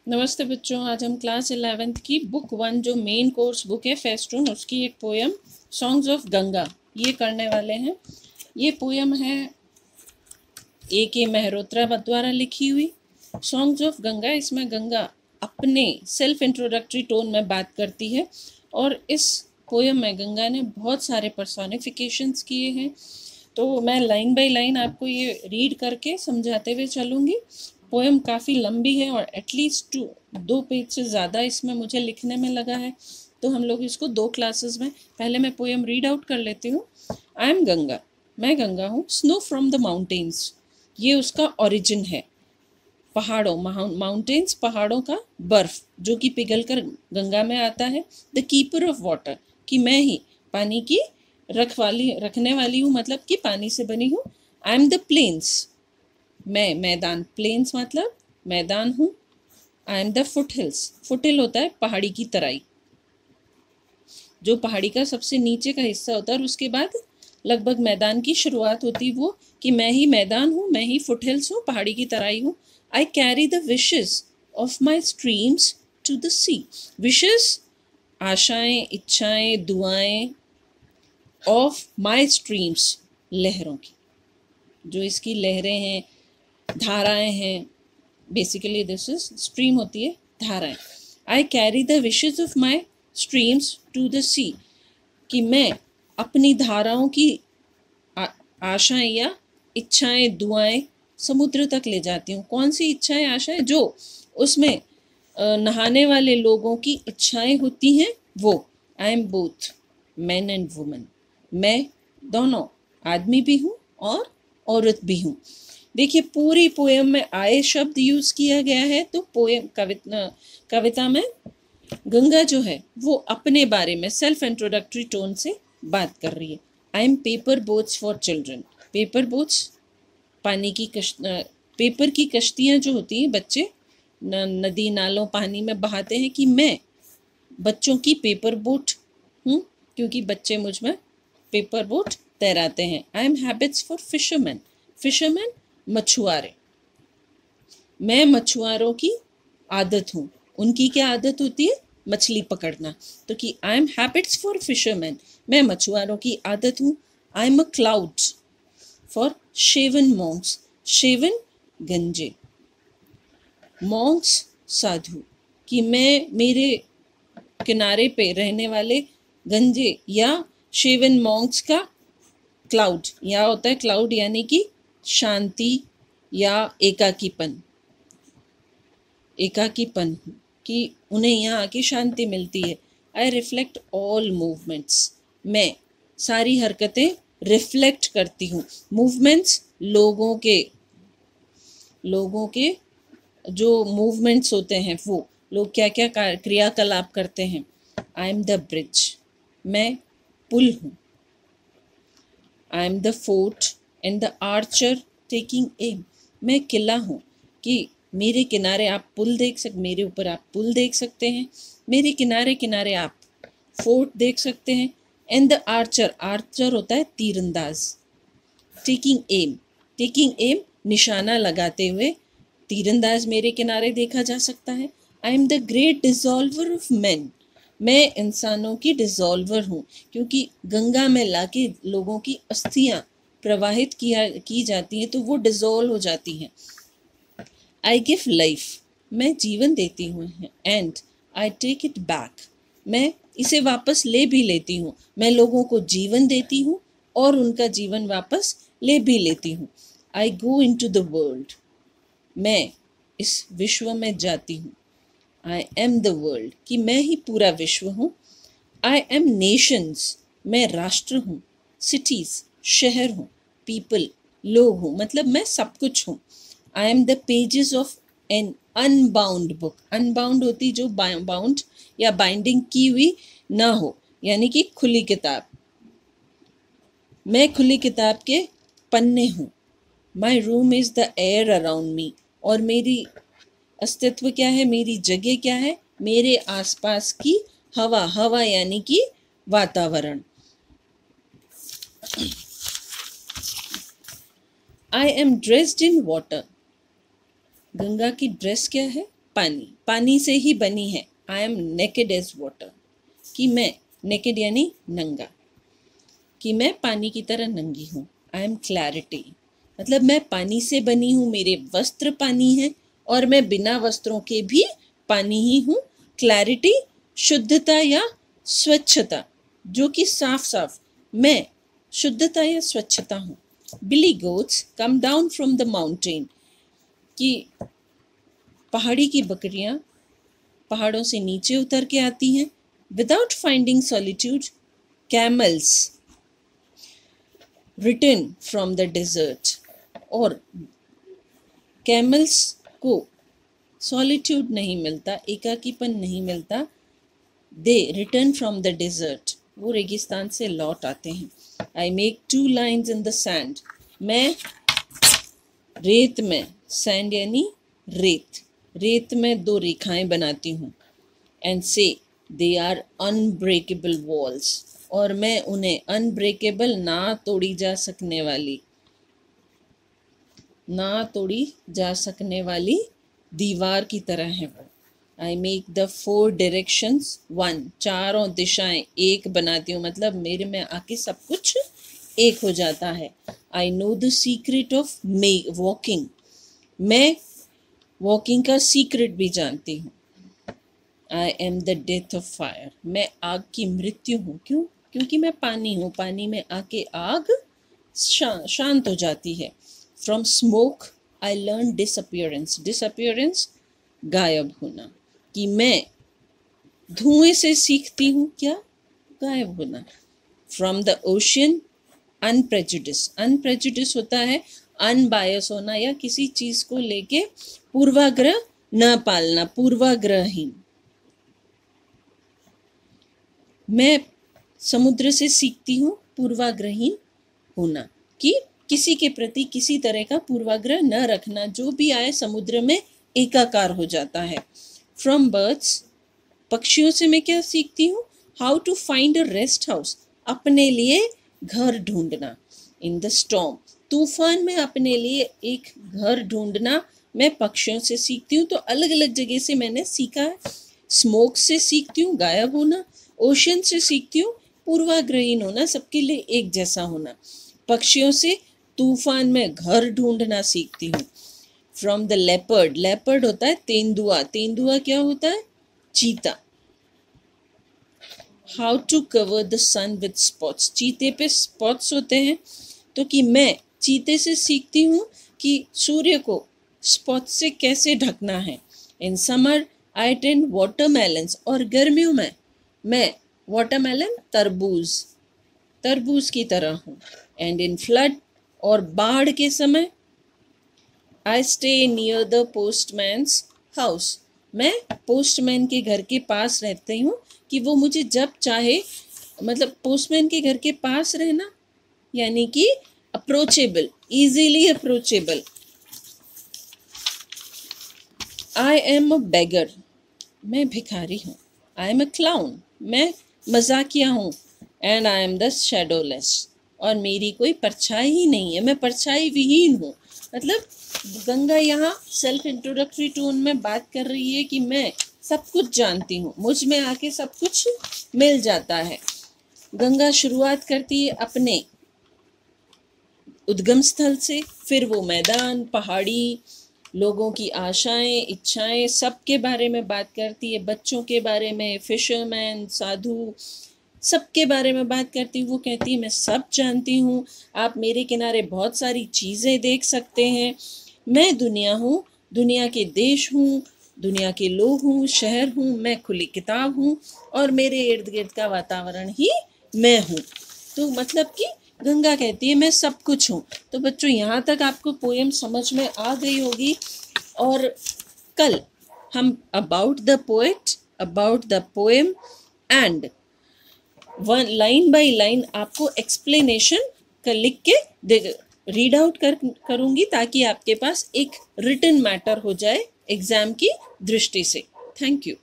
नमस्ते बच्चों, आज हम क्लास 11th की बुक 1 जो मेन कोर्स बुक है फेस्टून, उसकी एक पोएम सॉन्ग्स ऑफ गंगा ये करने वाले हैं। ये पोएम है A.K. मेहरोत्रा द्वारा लिखी हुई सॉन्ग्स ऑफ गंगा। इसमें गंगा अपने सेल्फ इंट्रोडक्टरी टोन में बात करती है और इस पोएम में गंगा ने बहुत सारे पर्सोनिफिकेशंस किए हैं। तो मैं लाइन बाय लाइन आपको ये रीड करके समझाते हुए चलूँगी। पोएम काफ़ी लंबी है और एटलीस्ट 2 पेज से ज़्यादा इसमें मुझे लिखने में लगा है, तो हम लोग इसको 2 क्लासेस में, पहले मैं पोएम रीड आउट कर लेती हूँ। आई एम गंगा, मैं गंगा हूँ। स्नो फ्रॉम द माउंटेन्स, ये उसका ओरिजिन है। पहाड़ों, माउंटेन्स पहाड़ों का बर्फ जो कि पिघल कर गंगा में आता है। द कीपर ऑफ वाटर, कि मैं ही पानी की रखने वाली हूँ, मतलब कि पानी से बनी हूँ। आई एम द प्लेन्स, मैं मैदान, प्लेन्स मतलब मैदान हूँ। I am the foot hills, foot hill होता है पहाड़ी की तराई, जो पहाड़ी का सबसे नीचे का हिस्सा होता है और उसके बाद लगभग मैदान की शुरुआत होती, वो कि मैं ही मैदान हूँ, मैं ही फुट हिल्स हूँ, पहाड़ी की तराई हूँ। I carry the wishes of my streams to the sea, wishes आशाएं, इच्छाएं, दुआएं, ऑफ माई स्ट्रीम्स लहरों की, जो इसकी लहरें हैं, धाराएं हैं। बेसिकली दिस इज स्ट्रीम होती है धाराएं। I carry the wishes of my streams to the sea, कि मैं अपनी धाराओं की आशाएं या इच्छाएं, दुआएं समुद्र तक ले जाती हूँ। कौन सी इच्छाएं, आशाएं? जो उसमें नहाने वाले लोगों की इच्छाएं होती हैं वो। I am both man and woman, मैं दोनों आदमी भी हूँ और औरत भी हूँ। देखिए पूरी पोएम में आए शब्द यूज किया गया है। तो पोएम कविता में गंगा जो है वो अपने बारे में सेल्फ इंट्रोडक्टरी टोन से बात कर रही है। I M paper boats for children, paper boats पानी की पेपर की कश्तियाँ जो होती हैं, बच्चे नदी नालों पानी में बहाते हैं, कि मैं बच्चों की पेपर बोट हूँ, क्योंकि बच्चे मुझ में पेपर बोट तैराते हैं। आई am habits for fisherman, fisherman मछुआरे, मैं मछुआरों की आदत हूँ। उनकी क्या आदत होती है? मछली पकड़ना। तो कि I am habits for fisherman, मैं मछुआरों की आदत हूँ। I am a cloud for shaven monks, shaven गंजे, मॉन्क्स साधु, कि मैं मेरे किनारे पे रहने वाले गंजे या शेवन मॉन्क्स का क्लाउड, या होता है क्लाउड यानी कि शांति या एकाकीपन, एकाकीपन कि उन्हें यहाँ आके शांति मिलती है। आई रिफ्लेक्ट ऑल मूवमेंट्स, मैं सारी हरकतें रिफ्लेक्ट करती हूँ। मूवमेंट्स लोगों के जो मूवमेंट्स होते हैं, वो लोग क्या क्या क्रियाकलाप करते हैं। आई एम द ब्रिज, मैं पुल हूँ। I am the fort and the archer taking aim, मैं किला हूँ, कि मेरे किनारे आप पुल देख सकते, मेरे ऊपर आप पुल देख सकते हैं, मेरे किनारे किनारे आप फोर्ट देख सकते हैं। एंड द आर्चर, आर्चर होता है तीरंदाज। टेकिंग एम, टेकिंग एम निशाना लगाते हुए, तीरंदाज मेरे किनारे देखा जा सकता है। I am the great dissolver of man, मैं इंसानों की डिसॉल्वर हूँ, क्योंकि गंगा में लाके लोगों की अस्थियां प्रवाहित की जाती हैं तो वो डिसॉल्व हो जाती हैं। आई गिव लाइफ, मैं जीवन देती हूँ। And I take it back, मैं इसे वापस ले भी लेती हूँ। मैं लोगों को जीवन देती हूँ और उनका जीवन वापस ले भी लेती हूँ। आई गो इन टू द वर्ल्ड, मैं इस विश्व में जाती हूँ। आई एम द वर्ल्ड, कि मैं ही पूरा विश्व हूँ। आई एम नेशंस, मैं राष्ट्र हूँ। सिटीज, शहर हूँ। पीपल, लोग हूँ, मतलब मैं सब कुछ हूँ। I am the pages of an unbound book, unbound होती जो बाउंड या बाइंडिंग की हुई ना हो, यानी कि खुली किताब। मैं खुली किताब के पन्ने हूँ। My room is the air around me, और मेरी अस्तित्व क्या है, मेरी जगह क्या है? मेरे आसपास की हवा, हवा यानी कि वातावरण। I am dressed in water, Ganga की ड्रेस क्या है? पानी, पानी से ही बनी है। I am naked as water, कि मैं, नेकेड यानी नंगा, कि मैं पानी की तरह नंगी हूँ। आई एम क्लैरिटी, मतलब मैं पानी से बनी हूँ, मेरे वस्त्र पानी है और मैं बिना वस्त्रों के भी पानी ही हूँ। क्लैरिटी शुद्धता या स्वच्छता, जो कि साफ साफ, मैं शुद्धता या स्वच्छता हूँ। Billy goats come down from the mountain, कि पहाड़ी की बकरियाँ पहाड़ों से नीचे उतर के आती हैं। Without finding solitude camels return from the desert, और कैमल्स को सॉलिट्यूड नहीं मिलता, एकाकीपन नहीं मिलता। They return from the desert, वो रेगिस्तान से लौट आते हैं। I make 2 lines in the sand, मैं रेत में, सैंड यानी रेत, रेत में 2 रेखाएं बनाती हूँ। एंड से दे आर अनब्रेकेबल वॉल्स, और मैं उन्हें अनब्रेकेबल, ना तोड़ी जा सकने वाली, ना तोड़ी जा सकने वाली दीवार की तरह है वो। आई मेक द 4 डायरेक्शंस 1, चारों दिशाएं एक बनाती हूँ, मतलब मेरे में आके सब कुछ एक हो जाता है। I know the secret of walking, मैं वॉकिंग का सीक्रेट भी जानती हूँ। I am the death of fire, मैं आग की मृत्यु हूँ। क्यों? क्योंकि मैं पानी हूँ, पानी में आके आग शांत हो जाती है। From smoke I learn disappearance, disappearance गायब होना, कि मैं धुएं से सीखती हूँ क्या? गायब होना। फ्रॉम द ओशियन अनप्रेजुडिस, अनप्रेजुडिस होता है अनबायस होना, या किसी चीज को लेके पूर्वाग्रह न पालना, पूर्वाग्रहहीन। मैं समुद्र से सीखती हूँ पूर्वाग्रहीन होना, कि किसी के प्रति किसी तरह का पूर्वाग्रह न रखना, जो भी आए समुद्र में एकाकार हो जाता है। फ्रॉम बर्ड्स, पक्षियों से मैं क्या सीखती हूँ? How to find a rest house, अपने लिए घर ढूंढना। इन द स्टॉर्म, तूफान में अपने लिए एक घर ढूंढना मैं पक्षियों से सीखती हूँ। तो अलग अलग जगह से मैंने सीखा है। स्मोक से सीखती हूँ गायब होना, ओशन से सीखती हूँ पूर्वाग्रहीन होना, सबके लिए एक जैसा होना। पक्षियों से तूफान में घर ढूंढना सीखती हूँ। फ्रॉम द लेपर्ड, लेपर्ड होता है तेंदुआ, तेंदुआ क्या होता है? चीता। How to cover the sun with spots, चीते पे स्पॉट्स होते हैं, तो कि मैं चीते से सीखती हूँ कि सूर्य को स्पॉट से कैसे ढकना है। In summer I tend watermelons, और गर्मियों में मैं वाटरमेलन, तरबूज, तरबूज की तरह हूँ। एंड इन फ्लड, और बाढ़ के समय I stay near the postman's house, मैं पोस्टमैन के घर के पास रहती हूँ, कि वो मुझे जब चाहे, मतलब पोस्टमैन के घर के पास रहना यानी कि approachable, easily approachable. I am a beggar, मैं भिखारी हूँ। आई एम अ क्लाउन, मैं मजाकिया हूँ। एंड आई एम द शैडोलेस, और मेरी कोई परछाई ही नहीं है, मैं परछाई विहीन हूँ। मतलब गंगा यहाँ सेल्फ इंट्रोडक्टरी टोन में बात कर रही है कि मैं सब कुछ जानती हूँ, मुझ में आके सब कुछ मिल जाता है। गंगा शुरुआत करती है अपने उद्गम स्थल से, फिर वो मैदान, पहाड़ी, लोगों की आशाएं, इच्छाएं, सब के बारे में बात करती है। बच्चों के बारे में, फिशरमैन, साधु, सब के बारे में बात करती हूँ। वो कहती है मैं सब जानती हूँ, आप मेरे किनारे बहुत सारी चीज़ें देख सकते हैं। मैं दुनिया हूँ, दुनिया के देश हूँ, दुनिया के लोग हूँ, शहर हूँ, मैं खुली किताब हूँ, और मेरे इर्द गिर्द का वातावरण ही मैं हूँ। तो मतलब कि गंगा कहती है मैं सब कुछ हूँ। तो बच्चों यहाँ तक आपको पोएम समझ में आ गई होगी, और कल हम about the poet, about the poem and one line by line आपको एक्सप्लेनेशन का लिख के रीड आउट करूँगी, ताकि आपके पास एक रिटन मैटर हो जाए एग्जाम की दृष्टि से। Thank you.